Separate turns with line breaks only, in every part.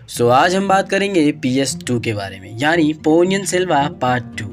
आज हम बात करेंगे PS2 के बारे में, यानी पोनियन सेल्वा पार्ट 2।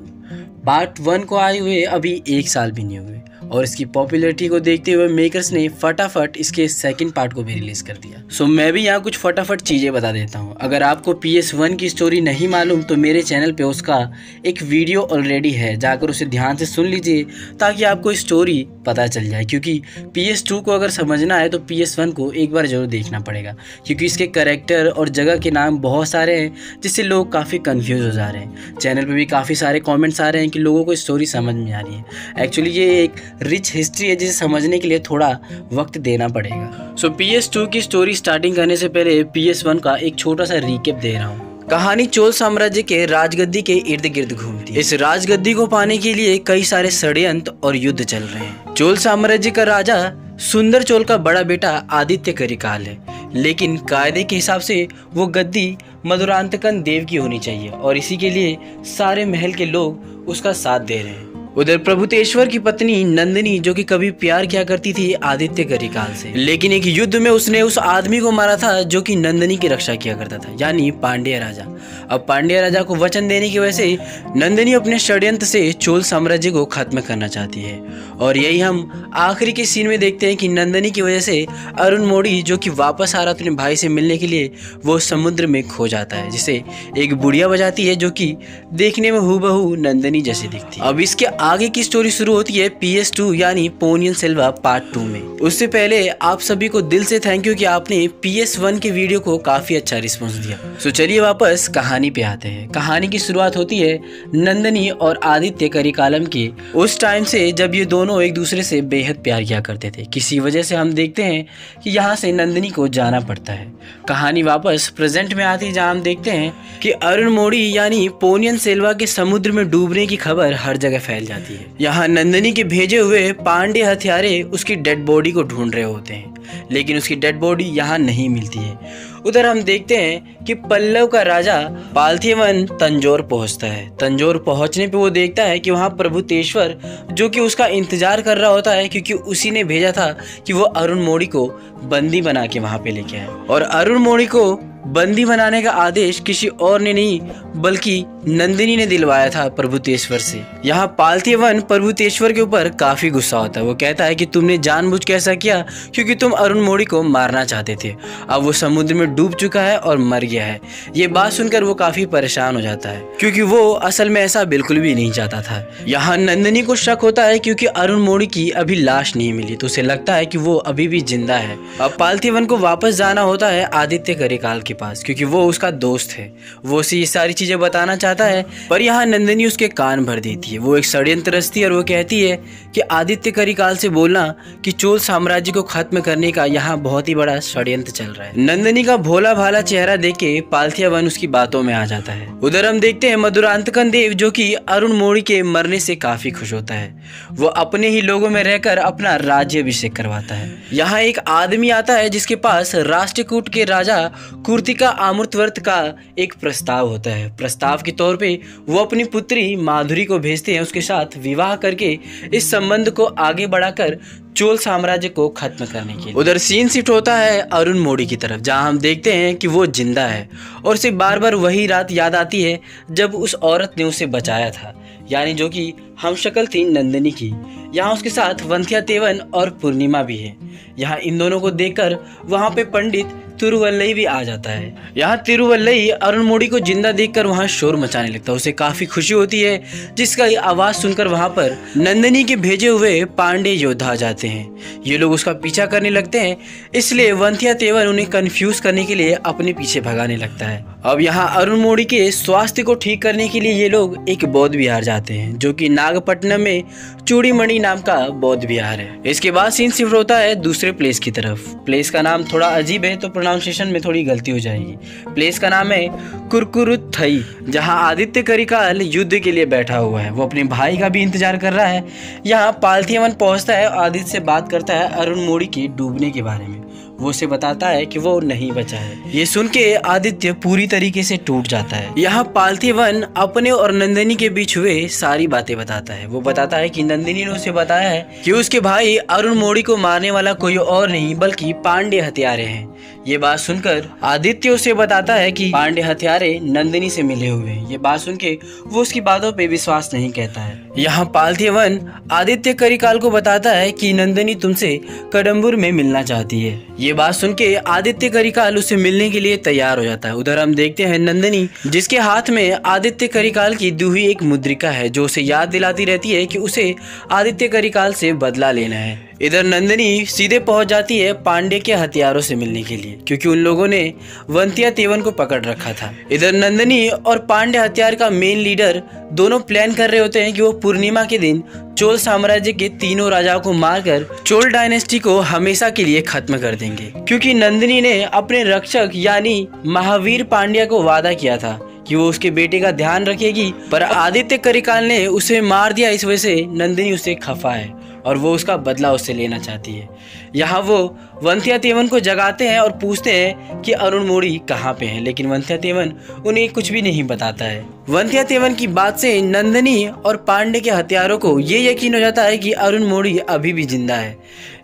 पार्ट 1 को आए हुए अभी 1 साल भी नहीं हुए और इसकी पॉपुलैरिटी को देखते हुए मेकर्स ने फटाफट इसके सेकंड पार्ट को भी रिलीज कर दिया। मैं भी यहाँ कुछ फटाफट चीज़ें बता देता हूँ। अगर आपको PS1 की स्टोरी नहीं मालूम तो मेरे चैनल पे उसका एक वीडियो ऑलरेडी है, जाकर उसे ध्यान से सुन लीजिए ताकि आपको स्टोरी पता चल जाए। क्योंकि PS2 को अगर समझना है तो PS1 को एक बार जरूर देखना पड़ेगा, क्योंकि इसके कैरेक्टर और जगह के नाम बहुत सारे हैं जिससे लोग काफ़ी कन्फ्यूज हो जा रहे हैं। चैनल पर भी काफ़ी सारे कॉमेंट्स आ रहे हैं कि लोगों को स्टोरी समझ में आ रही है। एक्चुअली ये एक रिच हिस्ट्री है जिसे समझने के लिए थोड़ा वक्त देना पड़ेगा। PS2 की स्टोरी स्टार्टिंग करने से पहले PS1 का एक छोटा सा रिकैप दे रहा हूँ। कहानी चोल साम्राज्य के राजगद्दी के इर्द गिर्द घूमती है। इस राजगद्दी को पाने के लिए कई सारे षड्यंत्र और युद्ध चल रहे हैं। चोल साम्राज्य का राजा सुंदर चोल का बड़ा बेटा आदित्य करिकाल है, लेकिन कायदे के हिसाब से वो गद्दी मधुरांतकन देव की होनी चाहिए और इसी के लिए सारे महल के लोग उसका साथ दे रहे हैं। उधर प्रभुतेश्वर की पत्नी नंदिनी, जो कि कभी प्यार किया करती थी आदित्य करिकाल से, लेकिन एक युद्ध में उसने उस आदमी को मारा था जो कि नंदिनी की रक्षा किया करता था, यानी पांड्य राजा। अब पांड्य राजा को वचन देने की वजह से नंदिनी अपने षड्यंत्र से चोल साम्राज्य को खत्म करना चाहती है। और यही हम आखिरी के सीन में देखते हैं कि नंदिनी की वजह से अरुण मोड़ी, जो कि वापस आ रहा अपने भाई से मिलने के लिए, वो समुद्र में खो जाता है, जिसे एक बुढ़िया बजाती है जो कि देखने में हूबहू नंदिनी जैसी दिखती है। अब इसके आगे की स्टोरी शुरू होती है PS2 यानी पोनियन सेल्वा पार्ट 2 में। उससे पहले आप सभी को दिल से थैंक यू कि आपने PS1 के वीडियो को काफी अच्छा रिस्पॉन्स दिया। चलिए वापस कहानी पे आते हैं। कहानी की शुरुआत होती है नंदिनी और आदित्य करिकालम की उस टाइम से जब ये दोनों एक दूसरे से बेहद प्यार किया करते थे। किसी वजह से हम देखते हैं कि यहाँ से नंदिनी को जाना पड़ता है। कहानी वापस प्रेजेंट में आती है, जहाँ हम देखते हैं कि अरुण मोड़ी यानी पोनियन सेल्वा के समुद्र में डूबने की खबर हर जगह फैल जाती है। यहाँ नंदिनी के भेजे हुए पांड्य हथियारे उसकी डेड बॉडी को ढूंढ रहे होते हैं, लेकिन उसकी डेड बॉडी यहाँ नहीं मिलती है। उधर हम देखते हैं कि पल्लव का राजा पार्थिवन तंजौर पहुंचता है। तंजौर पहुंचने पे वो देखता है कि वहाँ प्रभुतेश्वर, जो कि उसका इंतजार कर रहा होता है, क्योंकि उसी ने भेजा था कि वो अरुण मोड़ी को बंदी बना के वहाँ पे लेके आए। और अरुण मोड़ी को बंदी बनाने का आदेश किसी और ने नहीं बल्कि नंदिनी ने दिलवाया था प्रभुतेश्वर से। यहाँ पार्थिवन प्रभुतेश्वर के ऊपर काफी गुस्सा होता है। वो कहता है कि तुमने जानबूझ के ऐसा किया क्योंकि तुम अरुण मोड़ी को मारना चाहते थे। अब वो समुद्र में डूब चुका है और मर गया है। ये बात सुनकर वो काफी परेशान हो जाता है, क्योंकि वो असल में ऐसा बिल्कुल भी नहीं चाहता था। यहाँ नंदिनी को शक होता है क्योंकि अरुण मोड़ी की अभी लाश नहीं मिली, तो उसे लगता है कि वो अभी भी जिंदा है। अब पार्थिवन को वापस जाना होता है आदित्य करिकाल के पास, क्योंकि वो उसका दोस्त है। वो उसे ये सारी चीजें बताना चाहता है, पर यहाँ नंदिनी उसके कान भर देती है। वो एक षड्यंत्र रचती है और वो कहती है कि आदित्य करिकाल से बोलना कि चोल साम्राज्य को खत्म करने का यहाँ बहुत ही बड़ा षड्यंत्र चल रहा है। नंदिनी का भोला भाला चेहरा देख के पार्थिवन उसकी बातों में आ जाता है। उधर हम देखते हैं मधुरांतकन देव, जो कि अरुण मोड़ी के मरने से काफी खुश होता है। वो अपने ही लोगों में रहकर अपना राज्याभिषेक करवाता है। यहाँ एक आदमी आता है जिसके पास राष्ट्रकूट के राजा कुर्तिका अमृतवर्त का एक प्रस्ताव होता है। प्रस्ताव के तौर पे वो अपनी पुत्री माधुरी को भेजते हैं उसके साथ विवाह करके इस संबंध को आगे बढ़ाकर चोल साम्राज्य को खत्म करने के लिए। उधर सीन शिफ्ट होता है अरुण मोड़ी की तरफ, जहां हम देखते हैं कि वो जिंदा है और उसे बार बार वही रात याद आती है जब उस औरत ने उसे बचाया था, यानी जो कि हमशक्ल थी नंदिनी की। यहाँ उसके साथ वंथिया तेवन और पूर्णिमा भी है। यहाँ इन दोनों को देखकर वहाँ पे पंडित तिरुवल्लई भी आ जाता है। यहाँ तिरुवल्लई अरुण मोड़ी को जिंदा देखकर वहाँ शोर मचाने लगता है। उसे काफी खुशी होती है, जिसका आवाज सुनकर वहाँ पर नंदिनी के भेजे हुए पांडे योद्धा आ जाते हैं। ये लोग उसका पीछा करने लगते हैं, इसलिए वंथिया तेवन उन्हें कंफ्यूज करने के लिए अपने पीछे भगाने लगता है। अब यहाँ अरुण मोड़ी के स्वास्थ्य को ठीक करने के लिए ये लोग एक बौद्ध विहार जाते हैं, जो कि नागपट्टनम में चूड़ीमणि नाम का बौद्ध विहार है। इसके बाद सीन शिफ्ट होता है दूसरे प्लेस की तरफ। प्लेस का नाम थोड़ा अजीब है तो प्रोनाउंसिएशन में थोड़ी गलती हो जाएगी। प्लेस का नाम है कुरकुरुथई, जहां आदित्य करिकाल युद्ध के लिए बैठा हुआ है। वो अपने भाई का भी इंतजार कर रहा है। यहाँ पार्थिवन पहुंचता है और आदित्य से बात करता है अरुण मोड़ी के डूबने के बारे में। वो उसे बताता है कि वो नहीं बचा है। ये सुन के आदित्य पूरी तरीके से टूट जाता है। यहाँ पार्थिवन अपने और नंदिनी के बीच हुए सारी बातें बताता है। वो बताता है कि नंदिनी ने उसे बताया है कि उसके भाई अरुण मोड़ी को मारने वाला कोई और नहीं बल्कि पांड्य हत्यारे हैं। ये बात सुनकर आदित्य उसे बताता है कि पांडे हत्यारे नंदिनी से मिले हुए हैं। ये बात सुन के वो उसकी बातों पे विश्वास नहीं कहता है। यहाँ पार्थिवन आदित्य करिकाल को बताता है कि नंदिनी तुमसे कडम्बुर में मिलना चाहती है। ये बात सुन के आदित्य करिकाल उससे मिलने के लिए तैयार हो जाता है। उधर हम देखते हैं नंदिनी, जिसके हाथ में आदित्य करिकाल की दी हुई एक मुद्रिका है जो उसे याद दिलाती रहती है कि उसे आदित्य करिकाल से बदला लेना है। इधर नंदिनी सीधे पहुंच जाती है पांडे के हथियारों से मिलने के लिए, क्योंकि उन लोगों ने वंतिया तेवन को पकड़ रखा था। इधर नंदिनी और पांडे हथियार का मेन लीडर दोनों प्लान कर रहे होते हैं कि वो पूर्णिमा के दिन चोल साम्राज्य के तीनों राजाओं को मारकर चोल डायनेस्टी को हमेशा के लिए खत्म कर देंगे, क्योंकि नंदिनी ने अपने रक्षक यानी महावीर पांड्या को वादा किया था कि वो उसके बेटे का ध्यान रखेगी, पर आदित्य करिकाल ने उसे मार दिया। इस वजह से नंदिनी उससे खफा है और वो उसका बदला उससे लेना चाहती है। यहाँ वो वंतिया तेवन को जगाते हैं और पूछते हैं कि अरुण मोड़ी कहाँ पे हैं, लेकिन वंतिया तेवन उन्हें कुछ भी नहीं बताता है। वंतिया तेवन की बात से नंदिनी और पांडे के हथियारों को ये यकीन हो जाता है कि अरुण मोड़ी अभी भी जिंदा है।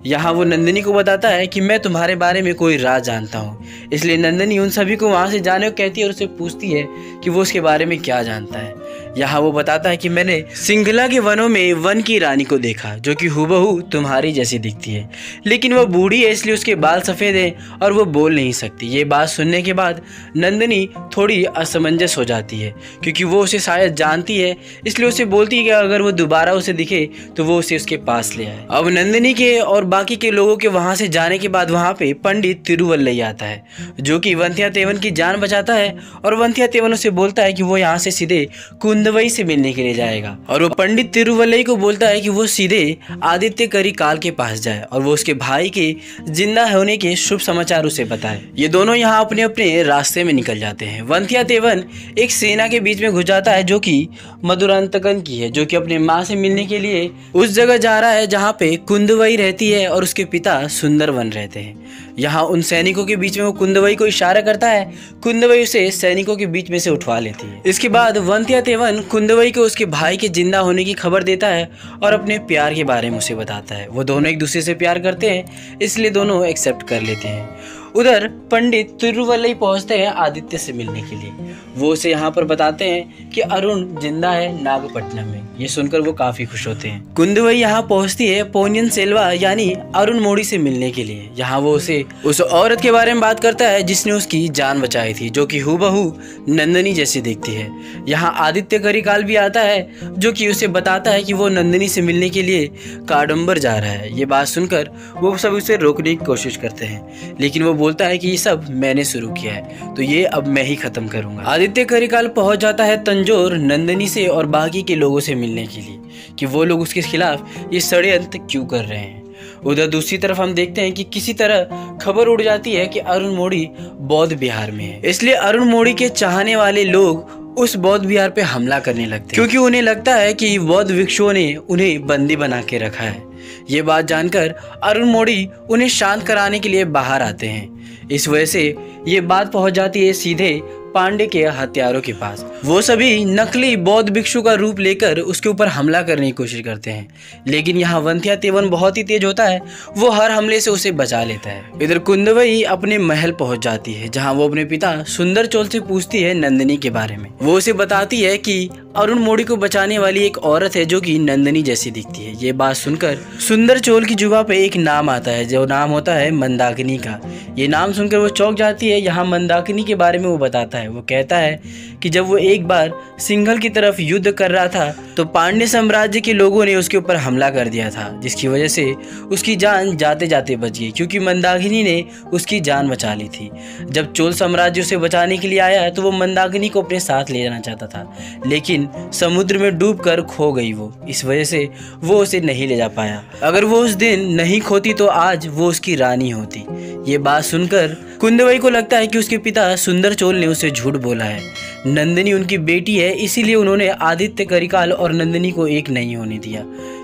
यहाँ वो नंदिनी को बताता है कि मैं तुम्हारे बारे में कोई राज जानता हूँ, इसलिए नंदिनी उन सभी को वहाँ से जाने को कहती है और उससे पूछती है कि वो उसके बारे में क्या जानता है। यहाँ वो बताता है कि मैंने सिंघला के वनों में वन की रानी को देखा जो कि हुबहू तुम्हारी जैसी दिखती है, लेकिन वो बूढ़ी है इसलिए उसके बाल सफ़ेद हैं और वो बोल नहीं सकती। ये बात सुनने के बाद नंदिनी थोड़ी असमंजस हो जाती है, क्योंकि वो उसे शायद जानती है, इसलिए उसे बोलती है कि अगर वो दोबारा उसे दिखे तो वो उसे उसके पास ले आए। अब नंदिनी के और बाकी के लोगों के वहाँ से जाने के बाद वहाँ पे पंडित तिरुवल्लई आता है, जो कि वंतिया तेवन की जान बचाता है और वंतिया तेवन उसे बोलता है कि वो यहाँ से सीधे कुंदवई से मिलने के लिए जाएगा। और वो पंडित तिरुवल्लई को बोलता है कि वो सीधे आदित्य करिकाल के पास जाए और वो उसके भाई के जिंदा होने के शुभ समाचार उसे बताए। ये दोनों यहाँ अपने अपने रास्ते में निकल जाते हैं। वंतिया तेवन एक सेना के बीच में घुस जाता है जो कि मधुरांतकन की है, जो कि अपने माँ से मिलने के लिए उस जगह जा रहा है जहाँ पे कुंदवई रहती है और उसके पिता सुंदरवन रहते हैं। यहाँ उन सैनिकों के बीच में वो कुंदवई को इशारा करता है, कुंदवई उसे सैनिकों के बीच में से उठवा लेती है। इसके बाद वंतिया तेवन कुंदवई को उसके भाई के जिंदा होने की खबर देता है और अपने प्यार के बारे में उसे बताता है। वो दोनों एक दूसरे से प्यार करते हैं, इसलिए दोनों एक्सेप्ट कर लेते हैं। उधर पंडित तिरुवल्लई पहुंचते हैं आदित्य से मिलने के लिए। वो उसे यहाँ पर बताते हैं कि अरुण जिंदा है नागपट्टनम में। ये सुनकर वो काफी खुश होते हैं। कुंदवई यहाँ पहुंचती है पोनियन सेल्वा यानी अरुण मोड़ी से मिलने के लिए। यहाँ वो उसे उस औरत के बारे में बात करता है जिसने उसकी जान बचाई थी, जो कि हुबहू नंदिनी जैसी दिखती है। यहाँ आदित्य करिकाल भी आता है, जो कि उसे बताता है कि वो नंदिनी से मिलने के लिए काडम्बर जा रहा है। ये बात सुनकर वो सब उसे रोकने की कोशिश करते हैं, लेकिन वो बोलता है कि ये सब मैंने शुरू किया है तो ये अब मैं ही खत्म करूंगा। आदित्य करिकाल पहुंच जाता है तंजौर नंदिनी से और बाकी के लोगों से मिलने के लिए कि वो लोग उसके खिलाफ ये षड्यंत्र क्यों कर रहे हैं। उधर दूसरी तरफ हम देखते हैं कि किसी तरह खबर उड़ जाती है कि अरुण मोड़ी बौद्ध विहार में है, इसलिए अरुण मोड़ी के चाहने वाले लोग उस बौद्ध विहार पे हमला करने लगते हैं, क्योंकि उन्हें लगता है कि बौद्ध भिक्षुओं ने उन्हें बंदी बना के रखा है। ये बात जानकर अरुण मोड़ी उन्हें शांत कराने के लिए बाहर आते हैं। इस वजह से ये बात पहुंच जाती है सीधे पांडे के हत्यारों के पास। वो सभी नकली बौद्ध भिक्षु का रूप लेकर उसके ऊपर हमला करने की कोशिश करते हैं, लेकिन यहाँ वंतिया तेवन बहुत ही तेज होता है, वो हर हमले से उसे बचा लेता है। इधर कुंदवई अपने महल पहुंच जाती है, जहाँ वो अपने पिता सुंदर चोल से पूछती है नंदिनी के बारे में। वो उसे बताती है कि अरुण मोड़ी को बचाने वाली एक औरत है जो कि नंदिनी जैसी दिखती है। ये बात सुनकर सुंदर चोल की जुबान पे एक नाम आता है, जो नाम होता है मंदाकिनी का। ये नाम सुनकर वो चौंक जाती है। यहाँ मंदाकिनी के बारे में वो बताता है। वो कहता है कि जब वो एक बार सिंघल की तरफ युद्ध कर रहा था तो पांड्य साम्राज्य के लोगों ने उसके ऊपर हमला कर दिया था, जिसकी वजह से उसकी जान जाते जाते बच गई, क्योंकि मंदाकिनी ने उसकी जान बचा ली थी। जब चोल साम्राज्य उसे बचाने के लिए आया तो वो मंदाकिनी को अपने साथ ले जाना चाहता था, लेकिन समुद्र में डूबकर खो गई वो। इस वजह से वो उसे नहीं ले जा पाया। अगर वो उस दिन नहीं खोती तो आज वो उसकी रानी होती। ये बात सुनकर कुंदवई को लगता है कि उसके पिता सुंदर चोल ने उसे झूठ बोला है। नंदिनी उनकी बेटी है, इसीलिए उन्होंने आदित्य करिकाल और नंदिनी को एक नहीं होने दिया,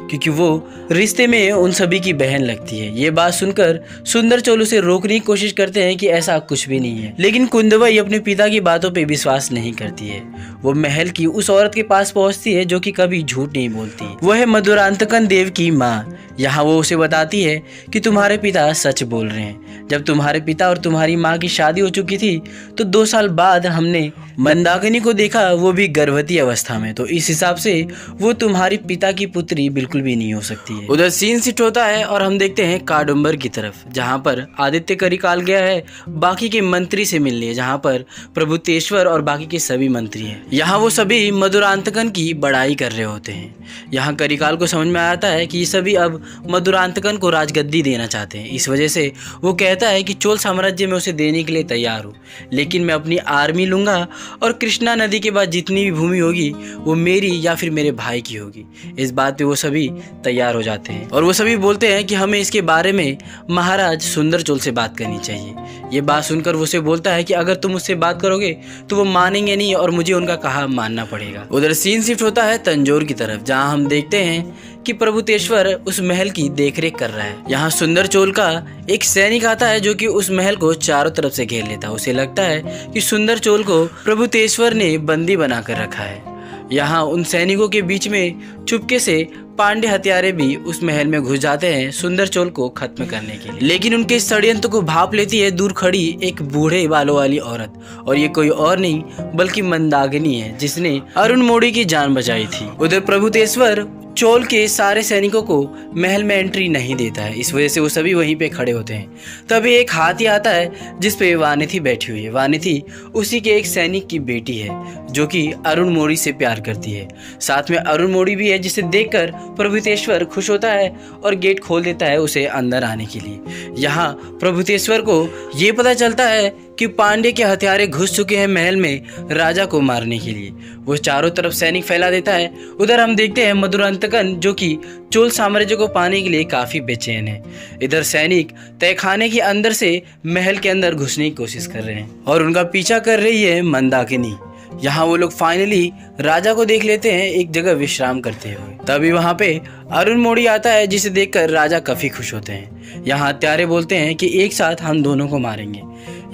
क्योंकि वो रिश्ते में उन सभी की बहन लगती है। ये बात सुनकर सुंदर चोल उसे रोकने की कोशिश करते हैं कि ऐसा कुछ भी नहीं है, लेकिन कुंदवई अपने पिता की बातों पे विश्वास नहीं करती है। वो महल की उस औरत के पास पहुंचती है जो कि कभी झूठ नहीं बोलती। वो है मधुरांतकन देव की माँ। यहाँ वो उसे बताती है कि तुम्हारे पिता सच बोल रहे हैं। जब तुम्हारे पिता और तुम्हारी माँ की शादी हो चुकी थी तो 2 साल बाद हमने मंदाकिनी को देखा, वो भी गर्भवती अवस्था में। तो इस हिसाब से वो तुम्हारी पिता की पुत्री बिल्कुल भी नहीं हो सकती है। उधर सीन शिफ्ट होता है और हम देखते हैं काडुम्बर की तरफ, जहाँ पर आदित्य करिकाल गया है बाकी के मंत्री से मिलने, जहाँ पर प्रभुतेश्वर और बाकी के सभी मंत्री हैं। यहाँ वो सभी मधुरांतकन की बड़ाई कर रहे होते हैं। यहाँ करिकाल को समझ में आता है कि ये सभी अब मधुरांतकन को राजगद्दी देना चाहते हैं। इस वजह से वो कहता है कि चोल साम्राज्य में उसे देने के लिए तैयार हूँ, लेकिन मैं अपनी आर्मी लूंगा और कृष्णा नदी के बाद जितनी भी भूमि होगी वो मेरी या फिर मेरे भाई की होगी। इस बात पे वो सभी तैयार हो जाते हैं और वो सभी बोलते हैं कि हमें इसके बारे में महाराज सुंदर चोल से बात करनी चाहिए। ये बात सुनकर वो उसे बोलता है कि अगर तुम उससे बात करोगे तो वो मानेंगे नहीं और मुझे उनका कहा मानना पड़ेगा। उधर सीन शिफ्ट होता है तंजौर की तरफ, जहाँ हम देखते हैं कि प्रभुतेश्वर उस महल की देखरेख कर रहा है। यहाँ सुंदर चोल का एक सैनिक आता है जो कि उस महल को चारों तरफ से घेर लेता है। उसे लगता है कि सुंदर चोल को प्रभुतेश्वर ने बंदी बनाकर रखा है। यहाँ उन सैनिकों के बीच में चुपके से पांडे हत्यारे भी उस महल में घुस जाते हैं सुंदर चोल को खत्म करने के लिए, लेकिन उनके षड्यंत्र को भांप लेती है दूर खड़ी एक बूढ़े बालों वाली औरत, और ये कोई और नहीं बल्कि मंदाकिनी है जिसने अरुण मोड़ी की जान बचाई थी। उधर प्रभुतेश्वर चोल के सारे सैनिकों को महल में एंट्री नहीं देता है, इस वजह से वो सभी वहीं पे खड़े होते हैं। तभी एक हाथी आता है जिस पे वानिथी बैठी हुई है। वानिथी उसी के एक सैनिक की बेटी है जो कि अरुण मोड़ी से प्यार करती है। साथ में अरुण मोड़ी भी है जिसे देखकर प्रभुतेश्वर खुश होता है और गेट खोल देता है उसे अंदर आने के लिए। यहाँ प्रभुतेश्वर को ये पता चलता है कि पांडे के हथियारे घुस चुके हैं महल में राजा को मारने के लिए। वो चारों तरफ सैनिक फैला देता है। उधर हम देखते हैं मधुरांतकन जो कि चोल साम्राज्य को पाने के लिए काफी बेचैन है। इधर सैनिक तहखाने के अंदर से महल के अंदर घुसने की कोशिश कर रहे हैं और उनका पीछा कर रही है मंदाकिनी। यहाँ वो लोग फाइनली राजा को देख लेते हैं एक जगह विश्राम करते हुए। तभी वहाँ पे अरुण मोड़ी आता है जिसे देखकर राजा काफी खुश होते हैं। यहाँ हत्यारे बोलते हैं कि एक साथ हम दोनों को मारेंगे।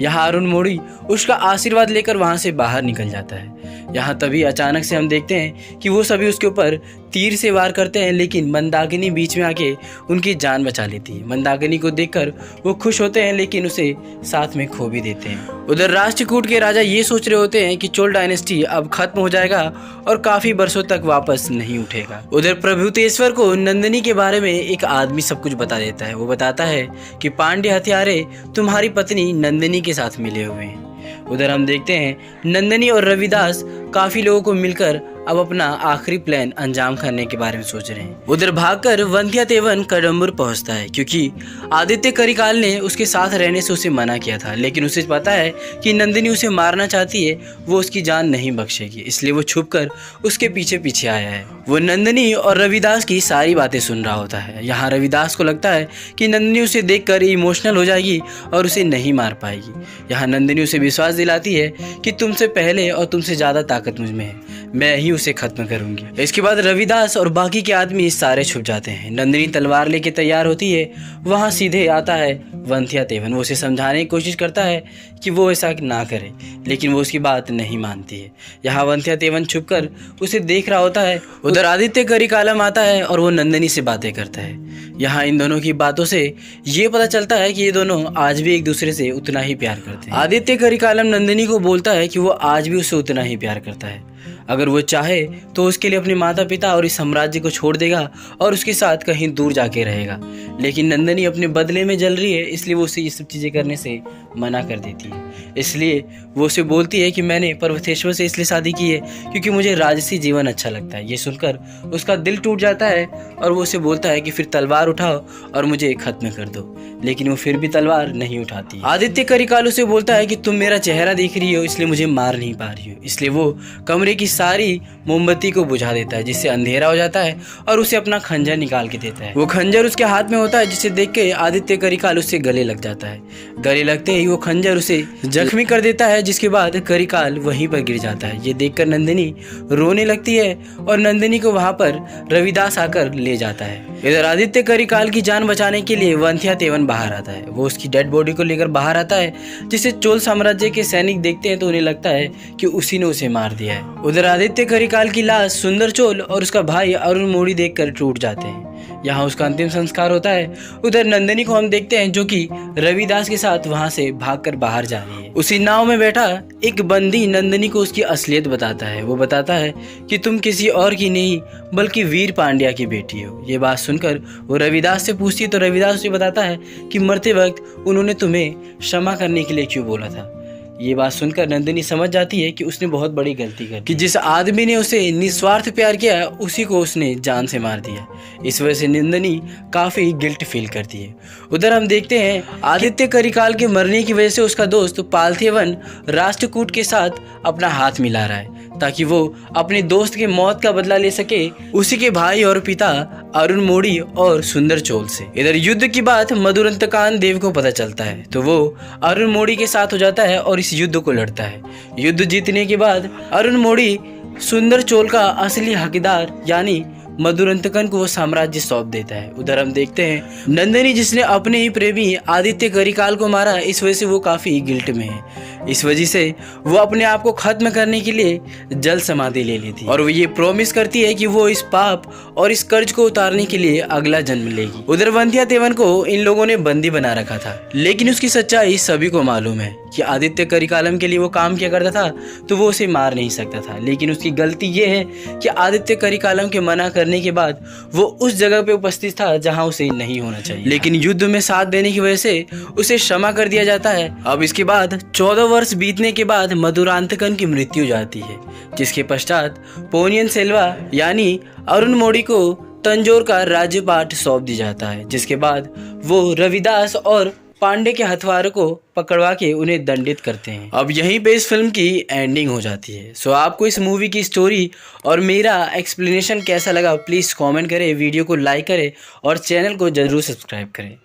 यहाँ अरुण मोड़ी उसका आशीर्वाद लेकर वहाँ से बाहर निकल जाता है। यहाँ तभी अचानक से हम देखते हैं कि वो सभी उसके ऊपर तीर से वार करते हैं, लेकिन मंदाकिनी बीच में आके उनकी जान बचा लेती है। मंदाकिनी को देखकर वो खुश होते हैं लेकिन उसे साथ में खो भी देते हैं। उधर राष्ट्रकूट के राजा ये सोच रहे होते हैं कि चोल डायनेस्टी अब खत्म हो जाएगा और काफी बरसों तक वापस नहीं उठेगा। उधर प्रभुतेश्वर को नंदिनी के बारे में एक आदमी सब कुछ बता देता है। वो बताता है कि पांडे हत्यारे तुम्हारी पत्नी नंदिनी के साथ मिले हुए हैं। उधर हम देखते हैं नंदिनी और रविदास काफी लोगों को मिलकर अब अपना आखिरी प्लान अंजाम करने के बारे में सोच रहे हैं। उधर भागकर वंध्यादेवन कडम्बर पहुंचता है क्योंकि आदित्य करिकाल ने उसके साथ रहने से उसे मना किया था, लेकिन उसे पता है कि नंदिनी उसे मारना चाहती है, वो उसकी जान नहीं बख्शेगी, इसलिए वो छुपकर उसके पीछे पीछे आया है। वो नंदिनी और रविदास की सारी बातें सुन रहा होता है। यहाँ रविदास को लगता है कि नंदिनी उसे देखकर इमोशनल हो जाएगी और उसे नहीं मार पाएगी। यहाँ नंदिनी उसे विश्वास दिलाती है कि तुमसे पहले और तुमसे ज्यादा ताकत मुझ में है, मैं ही उसे खत्म करूंगी। इसके बाद रविदास और बाकी के आदमी सारे छुप जाते हैं। नंदिनी तलवार लेके तैयार होती है। वहां सीधे आता है वंध्यादेवन। वो उसे समझाने की कोशिश करता है कि वो ऐसा ना करे, लेकिन वो उसकी बात नहीं मानती है। यहाँ वंध्यादेवन छुपकर उसे देख रहा होता है। उधर आदित्य करिकालम आता है और वो नंदिनी से बातें करता है। यहाँ इन दोनों की बातों से ये पता चलता है कि ये दोनों आज भी एक दूसरे से उतना ही प्यार करते हैं। आदित्य करिकालम नंदिनी को बोलता है कि वो आज भी उसे उतना ही प्यार करता है। अगर वो चाहे तो उसके लिए अपने माता पिता और इस साम्राज्य को छोड़ देगा और उसके साथ कहीं दूर जाके रहेगा, लेकिन नंदिनी अपने बदले में जल रही है, इसलिए वो उसे ये सब चीज़ें करने से मना कर देती है। इसलिए वो उसे बोलती है कि मैंने प्रभुतेश्वर से इसलिए शादी की है क्योंकि मुझे राजसी जीवन अच्छा लगता है। ये सुनकर उसका दिल टूट जाता है और वो उसे बोलता है कि फिर तलवार उठाओ और मुझे खत्म कर दो, लेकिन वो फिर भी तलवार नहीं उठाती। आदित्य करिकाल उसे बोलता है कि तुम मेरा चेहरा देख रही हो इसलिए मुझे मार नहीं पा रही हो, इसलिए वो कमरे लोहे की सारी मोमबत्ती को बुझा देता है, जिससे अंधेरा हो जाता है और उसे अपना खंजर निकाल के देता है। वो खंजर उसके हाथ में होता है, जिसे देख के आदित्य करिकाल उससे गले लग जाता है। गले लगते ही वो खंजर उसे जख्मी कर देता है, जिसके बाद करिकाल वहीं पर गिर जाता है। ये देखकर नंदिनी रोने लगती है और नंदिनी को वहां पर रविदास आकर ले जाता है। इधर आदित्य करिकाल की जान बचाने के लिए वंध्यादेवन बाहर आता है। वो उसकी डेड बॉडी को लेकर बाहर आता है, जिसे चोल साम्राज्य के सैनिक देखते हैं तो उन्हें लगता है कि उसी ने उसे मार दिया है। उधर आदित्य करिकाल की लाश सुंदर चोल और उसका भाई अरुण मोड़ी देखकर टूट जाते हैं। यहाँ उसका अंतिम संस्कार होता है। उधर नंदिनी को हम देखते हैं, जो कि रविदास के साथ वहां से भागकर बाहर जा रही है। उसी नाव में बैठा एक बंदी नंदिनी को उसकी असलियत बताता है। वो बताता है कि तुम किसी और की नहीं बल्कि वीर पांड्या की बेटी हो। ये बात सुनकर वो रविदास से पूछती है तो रविदास उसे बताता है कि मरते वक्त उन्होंने तुम्हें क्षमा करने के लिए क्यों बोला था। ये बात सुनकर नंदिनी समझ जाती है कि उसने बहुत बड़ी गलती कर दी, कि जिस आदमी ने उसे निस्वार्थ प्यार किया उसी को उसने जान से मार दिया। इस वजह से नंदिनी काफी गिल्ट फील करती है। उधर हम देखते हैं आदित्य करिकाल के मरने की वजह से उसका दोस्त पार्थिवन राष्ट्रकूट के साथ अपना हाथ मिला रहा है, ताकि वो अपने दोस्त के मौत का बदला ले सके उसी के भाई और पिता अरुण मोड़ी और सुंदर चोल से। इधर युद्ध की बात मधुरंतकान देव को पता चलता है तो वो अरुण मोड़ी के साथ हो जाता है और इस युद्ध को लड़ता है। युद्ध जीतने के बाद अरुण मोड़ी सुंदर चोल का असली हकदार यानी मधुरंतकन को वो साम्राज्य सौंप देता है। उधर हम देखते हैं नंदिनी, जिसने अपने ही प्रेमी आदित्य करिकाल को मारा, इस वजह से वो काफी गिल्ट में है। इस वजह से वो अपने आप को खत्म करने के लिए जल समाधि ले लेती है और वो ये प्रॉमिस करती है कि वो इस पाप और इस कर्ज को उतारने के लिए अगला जन्म लेगी। उधर वंध्यादेवन को इन लोगों ने बंदी बना रखा था, लेकिन उसकी सच्चाई सभी को मालूम है कि आदित्य करिकालम के लिए वो काम किया करता था तो वो उसे मार नहीं सकता था। लेकिन उसकी गलती ये है कि आदित्य करिकालम के मना करने के बाद वो उस जगह पे उपस्थित था जहां उसे नहीं होना चाहिए, लेकिन युद्ध में साथ देने की वजह से उसे क्षमा कर दिया जाता है। अब इसके बाद 14 वर्ष बीतने के बाद मधुरांतकन की मृत्यु हो जाती है, जिसके पश्चात पोनियन सेल्वा यानी अरुण मोड़ी को तंजौर का राज्यपाट सौंप दिया जाता है, जिसके बाद वो रविदास और पांडे के हथवारों को पकड़वा के उन्हें दंडित करते हैं। अब यहीं पे इस फिल्म की एंडिंग हो जाती है। सो आपको इस मूवी की स्टोरी और मेरा एक्सप्लेनेशन कैसा लगा प्लीज़ कमेंट करें, वीडियो को लाइक करें और चैनल को ज़रूर सब्सक्राइब करें।